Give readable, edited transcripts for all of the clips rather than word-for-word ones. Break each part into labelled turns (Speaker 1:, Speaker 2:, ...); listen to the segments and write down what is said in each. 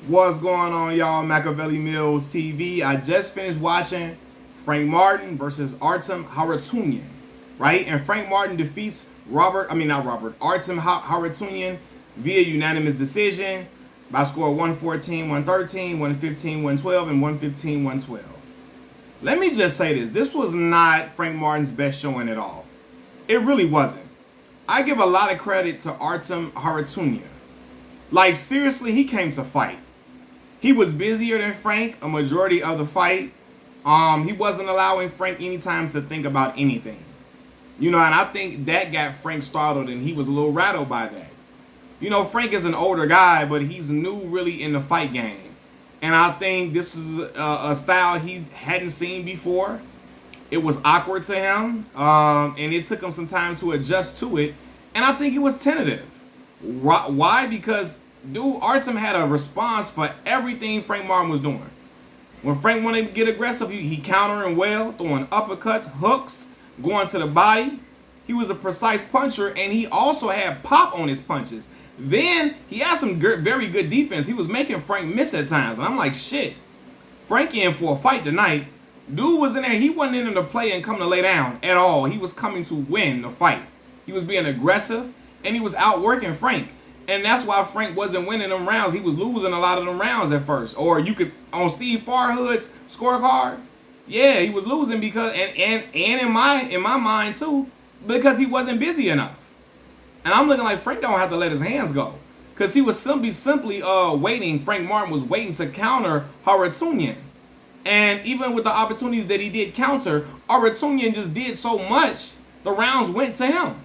Speaker 1: What's going on, y'all? Machiavelli Mills TV. I just finished watching Frank Martin versus Artem Harutyunyan, right? And Frank Martin defeats Artem Harutyunyan via unanimous decision by score 114, 113, 115, 112, and 115, 112. Let me just say this. This was not Frank Martin's best showing at all. It really wasn't. I give a lot of credit to Artem Harutyunyan. Like, seriously, he came to fight. He was busier than Frank a majority of the fight. He wasn't allowing Frank any time to think about anything. And I think that got Frank startled, and he was a little rattled by that. Frank is an older guy, but he's new really in the fight game. And I think this is a style he hadn't seen before. It was awkward to him, and it took him some time to adjust to it. And I think he was tentative. Why? Because Artem had a response for everything Frank Martin was doing. When Frank wanted to get aggressive, he countering well, throwing uppercuts, hooks, going to the body. He was a precise puncher, and he also had pop on his punches. Then he had some very good defense. He was making Frank miss at times, and I'm like, shit, Frank in for a fight tonight. Dude was in there. He wasn't in there to play and come to lay down at all. He was coming to win the fight. He was being aggressive, and he was outworking Frank. And that's why Frank wasn't winning them rounds. He was losing a lot of them rounds at first. Or you could, on Steve Farhood's scorecard, yeah, he was losing because, and in my mind too, because he wasn't busy enough. And I'm looking like Frank don't have to let his hands go. Because he was simply waiting. Frank Martin was waiting to counter Harutyunyan. And even with the opportunities that he did counter, Harutyunyan just did so much, the rounds went to him.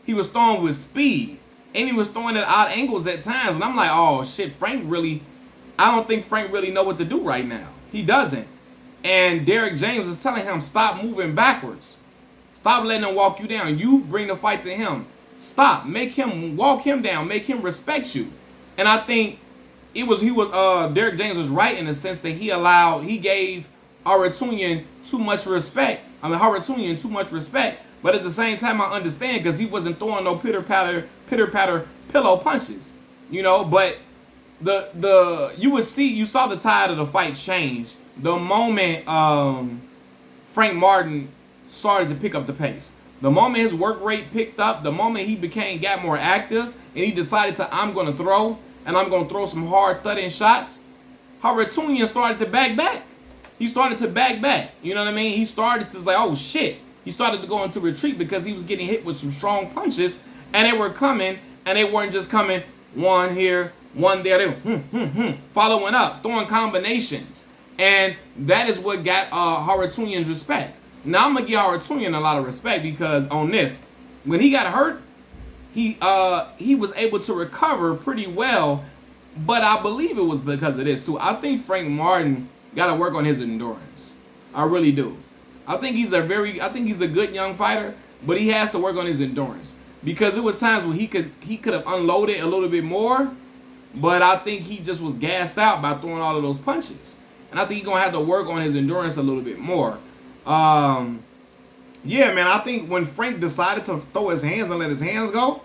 Speaker 1: He was throwing with speed, and he was throwing at odd angles at times. And I'm like, oh shit, I don't think Frank really know what to do right now. He doesn't. And Derek James was telling him, stop moving backwards. Stop letting him walk you down. You bring the fight to him. Stop. Make him walk him down. Make him respect you. And I think Derek James was right in the sense that he gave Harutyunyan too much respect. But at the same time, I understand because he wasn't throwing no pitter-patter pillow punches. But you saw the tide of the fight change the moment Frank Martin started to pick up the pace. The moment his work rate picked up, the moment he got more active, and he decided I'm going to throw, and I'm going to throw some hard thudding shots, Harutyunyan started to back back. He started to back back. You know what I mean? He started to like, oh shit. He started to go into retreat because he was getting hit with some strong punches, and they were coming, and they weren't just coming one here, one there. They were following up, throwing combinations, and that is what got Harutyunyan's respect. Now I'm gonna give Harutyunyan a lot of respect because on this, when he got hurt, he was able to recover pretty well, but I believe it was because of this too. I think Frank Martin got to work on his endurance. I really do. I think he's a good young fighter, but he has to work on his endurance because there was times when he could have unloaded a little bit more, but I think he just was gassed out by throwing all of those punches, and I think he's gonna have to work on his endurance a little bit more. Yeah, man, I think when Frank decided to throw his hands and let his hands go,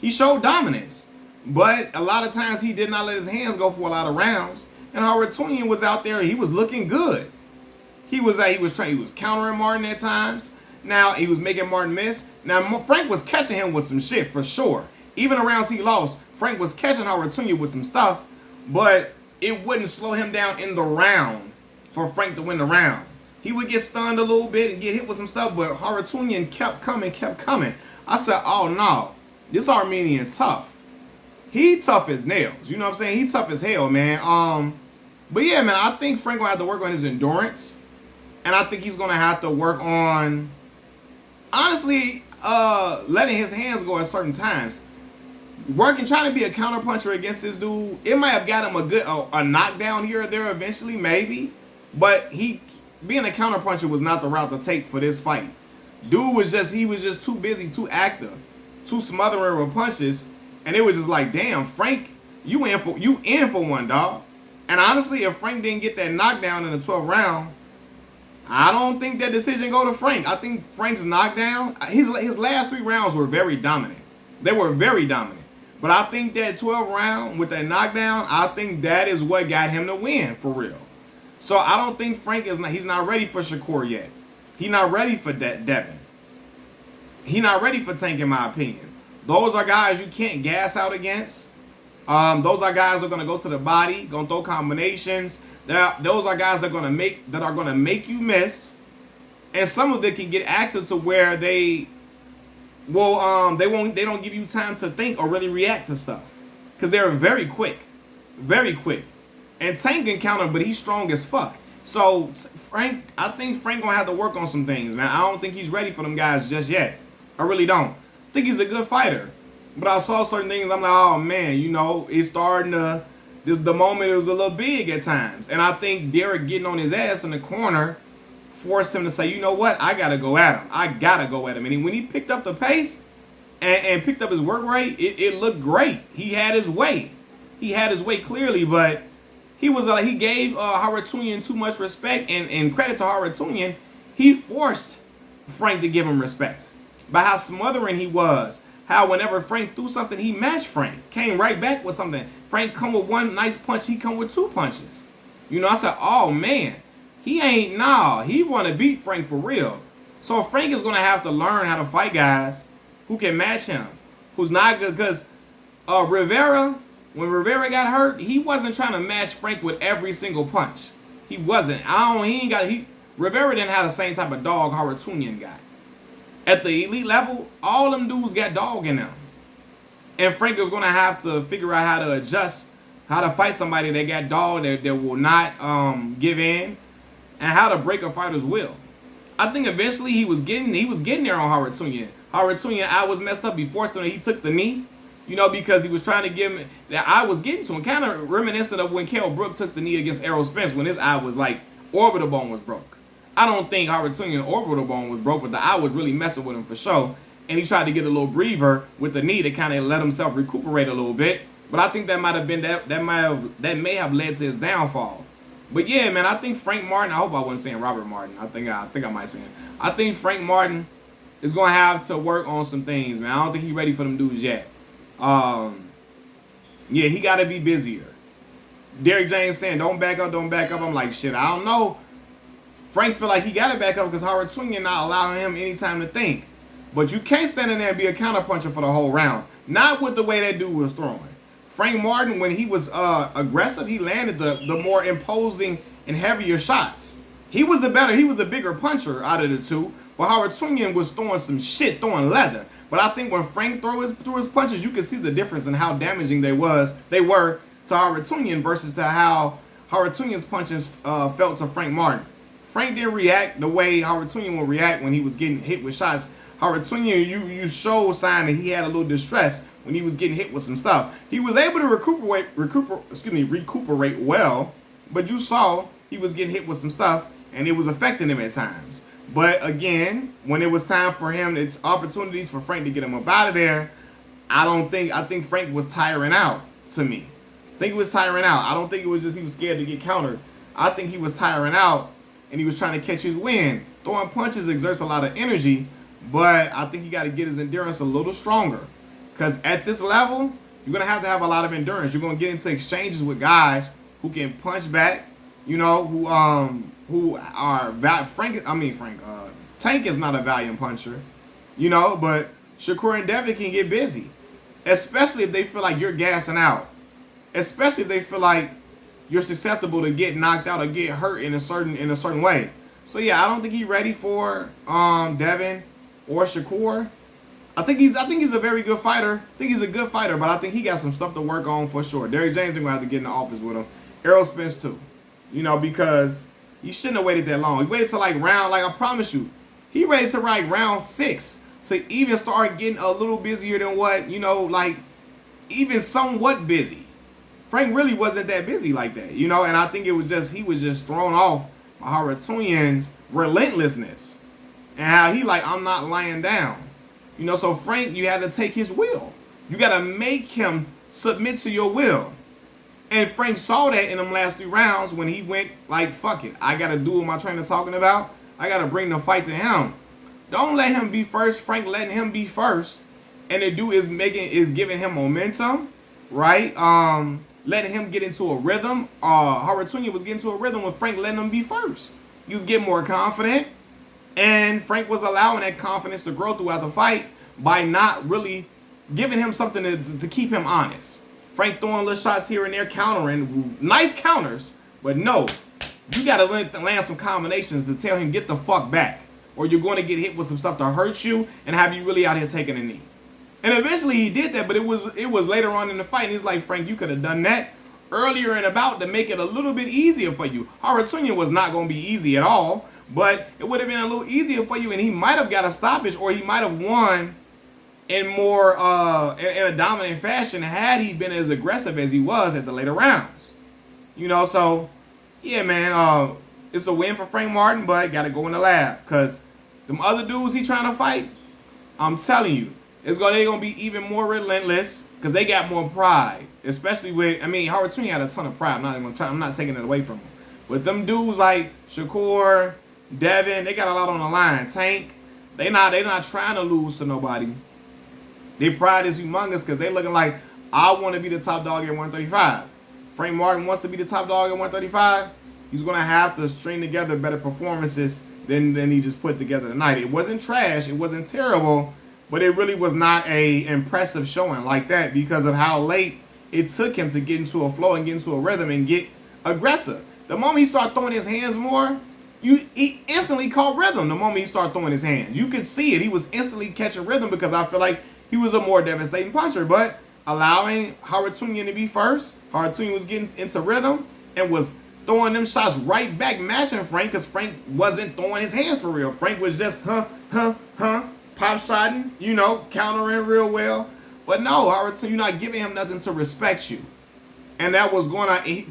Speaker 1: he showed dominance, but a lot of times he did not let his hands go for a lot of rounds, and Harutyunyan was out there, he was looking good. He was countering Martin at times. Now he was making Martin miss. Now Frank was catching him with some shit for sure. Even the rounds he lost, Frank was catching Harutyunyan with some stuff, but it wouldn't slow him down in the round for Frank to win the round. He would get stunned a little bit and get hit with some stuff, but Harutyunyan kept coming. I said, oh no, this Armenian tough. He tough as nails. You know what I'm saying? He tough as hell, man. But yeah, man, I think Frank gonna have to work on his endurance. And I think he's going to have to work on, honestly, letting his hands go at certain times. Trying to be a counterpuncher against this dude, it might have got him a knockdown here or there eventually, maybe. But being a counterpuncher was not the route to take for this fight. Dude was just too busy, too active, too smothering with punches. And it was just like, damn, Frank, you in for one, dog. And honestly, if Frank didn't get that knockdown in the 12th round, I don't think that decision go to Frank. I think Frank's knockdown, his last 3 rounds were very dominant. They were very dominant. But I think that 12th round with that knockdown, I think that is what got him to win for real. So I don't think Frank is not. He's not ready for Shakur yet. He's not ready for Devin. He's not ready for Tank, in my opinion. Those are guys you can't gas out against. Those are guys that are gonna go to the body, gonna throw combinations. Those are guys that are gonna make you miss. And some of them can get active to where they don't give you time to think or really react to stuff. Because they're very quick. Very quick. And Tank can counter, but he's strong as fuck. So I think Frank gonna have to work on some things, man. I don't think he's ready for them guys just yet. I really don't. I think he's a good fighter. But I saw certain things, I'm like, oh man, it's starting to the moment it was a little big at times. And I think Derek getting on his ass in the corner forced him to say, you know what, I gotta go at him. And when he picked up the pace and picked up his work rate, it looked great. He had his way. He had his way clearly, but he gave Haratunian too much respect, and credit to Haratunian, he forced Frank to give him respect by how smothering he was. How whenever Frank threw something, he matched Frank. Came right back with something. Frank come with one nice punch, he come with two punches. I said, oh man, he want to beat Frank for real. So Frank is going to have to learn how to fight guys who can match him, who's not good. Because Rivera, when Rivera got hurt, he wasn't trying to match Frank with every single punch. He wasn't. Rivera didn't have the same type of dog Haratunian got. At the elite level, all them dudes got dog in them. And Frank is going to have to figure out how to adjust, how to fight somebody that got dog, that will not give in, and how to break a fighter's will. I think eventually he was getting there on Haratunian. Haratunian, I was messed up. He forced him, he took the knee, because he was trying to give him, that I was getting to him. Kind of reminiscent of when Kell Brook took the knee against Errol Spence when his eye was like, orbital bone was broke. I don't think Haratunian orbital bone was broke, but the eye was really messing with him for sure. And he tried to get a little breather with the knee to kind of let himself recuperate a little bit. But I think that might have been that may have led to his downfall. But yeah, man, I think Frank Martin. I hope I wasn't saying Robert Martin. I think I might say it. I think Frank Martin is gonna have to work on some things, man. I don't think he's ready for them dudes yet. Yeah, he got to be busier. Derek James saying, don't back up. I'm like, shit, I don't know. Frank feel like he got to back up because Haratunian not allowing him any time to think. But you can't stand in there and be a counterpuncher for the whole round. Not with the way that dude was throwing. Frank Martin, when he was aggressive, he landed the more imposing and heavier shots. He was the bigger puncher out of the two. But Haratunian was throwing leather. But I think when Frank threw his punches, you could see the difference in how damaging they were to Haratunian versus to how Haratunian's punches felt to Frank Martin. Frank didn't react the way Haratunian would react when he was getting hit with shots. Haratunian, you showed sign that he had a little distress when he was getting hit with some stuff. He was able to recuperate well, but you saw he was getting hit with some stuff, and it was affecting him at times. But again, when it was time for him, it's opportunities for Frank to get him up out of there. I think Frank was tiring out to me. I think he was tiring out. I don't think it was just he was scared to get countered. I think he was tiring out, and he was trying to catch his wind. Throwing punches exerts a lot of energy, but I think he got to get his endurance a little stronger. Because at this level, you're going to have a lot of endurance. You're going to get into exchanges with guys who can punch back, who are Tank is not a valiant puncher, but Shakur and Devin can get busy, especially if they feel like you're gassing out, especially if they feel like you're susceptible to get knocked out or get hurt in a certain way. So yeah, I don't think he's ready for Devin or Shakur. I think he's a very good fighter. I think he's a good fighter, but I think he got some stuff to work on for sure. Derek James is gonna have to get in the office with him. Errol Spence too, because you shouldn't have waited that long. He waited till I promise you, he waited till round 6 to even start getting a little busier than what, even somewhat busy. Frank really wasn't that busy like that, and I think he was just thrown off by Haratunian's relentlessness and how he I'm not lying down. So Frank, you had to take his will. You got to make him submit to your will. And Frank saw that in them last 3 rounds when he went fuck it. I got to do what my trainer's talking about. I got to bring the fight to him. Don't let him be first. Frank letting him be first. and the dude is giving him momentum, right? Letting him get into a rhythm. Haratunya was getting into a rhythm with Frank letting him be first. He was getting more confident, and Frank was allowing that confidence to grow throughout the fight by not really giving him something to keep him honest. Frank throwing little shots here and there, countering, nice counters, but no, you got to land some combinations to tell him get the fuck back, or you're going to get hit with some stuff to hurt you and have you really out here taking a knee. And eventually he did that, but it was later on in the fight, and he's like, Frank, you could have done that earlier and about to make it a little bit easier for you. Haratunya was not going to be easy at all, but it would have been a little easier for you, and he might have got a stoppage, or he might have won in more in a dominant fashion had he been as aggressive as he was at the later rounds. You know, so yeah, man, it's a win for Frank Martin, but gotta go in the lab, because them other dudes he trying to fight, I'm telling you, they're gonna be even more relentless, because they got more pride. Especially with, I mean, Haratunya had a ton of pride. I'm not taking it away from him. But them dudes like Shakur, Devin, they got a lot on the line. Tank, they not trying to lose to nobody. Their pride is humongous, because they looking like, I want to be the top dog at 135. Frank Martin wants to be the top dog at 135. He's going to have to string together better performances than he just put together tonight. It wasn't trash. It wasn't terrible. But it really was not a impressive showing like that, because of how late it took him to get into a flow and get into a rhythm and get aggressive. The moment he started throwing his hands more, he instantly caught rhythm. The moment he started throwing his hands, you could see it. He was instantly catching rhythm, because I feel like he was a more devastating puncher. But allowing Haratunya to be first, Haratunya was getting into rhythm and was throwing them shots right back, matching Frank, because Frank wasn't throwing his hands for real. Frank was just pop shotting, you know, countering real well. But no, Haratunya, you're not giving him nothing to respect you. And that was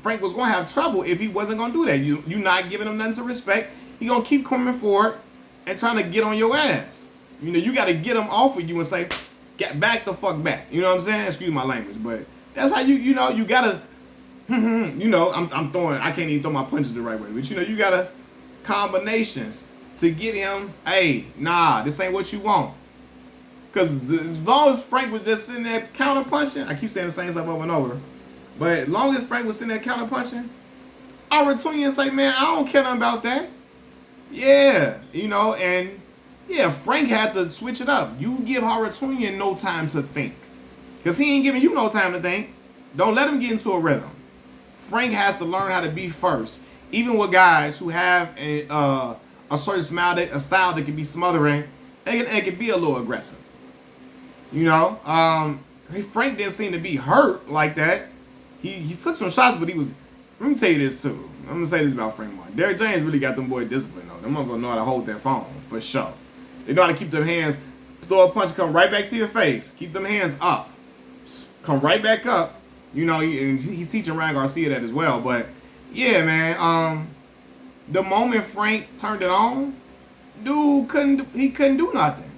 Speaker 1: Frank was going to have trouble if he wasn't going to do that. You're not giving him nothing to respect. He's going to keep coming forward and trying to get on your ass. You know, you got to get him off of you and say, get back the fuck back. You know what I'm saying? Excuse my language, but that's how you know, you got to, you know, I can't even throw my punches the right way. But, you know, you got to combinations to get him, hey, nah, this ain't what you want. Because as long as Frank was just sitting there counter punching, I keep saying the same stuff over and over, but as long as Frank was sitting there counter punching, Haratunya say, man, I don't care nothing about that. Yeah, you know, and yeah, Frank had to switch it up. You give Haratunya no time to think, because he ain't giving you no time to think. Don't let him get into a rhythm. Frank has to learn how to be first, even with guys who have a certain style that can be smothering, and it can be a little aggressive. You know, Frank didn't seem to be hurt like that. He took some shots, but he was. Let me tell you this too. I'm gonna say this about Frank Martin. Derrick James really got them boys disciplined though. Them motherfuckers know how to hold their phone for sure. They know how to keep their hands. Throw a punch, come right back to your face. Keep them hands up. Come right back up. You know, and he's teaching Ryan Garcia that as well. But yeah, man. The moment Frank turned it on, dude couldn't do nothing.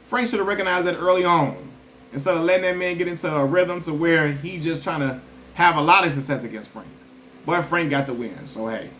Speaker 1: Frank should have recognized that early on, instead of letting that man get into a rhythm to where he just trying to have a lot of success against Frank. But Frank got the win, so hey.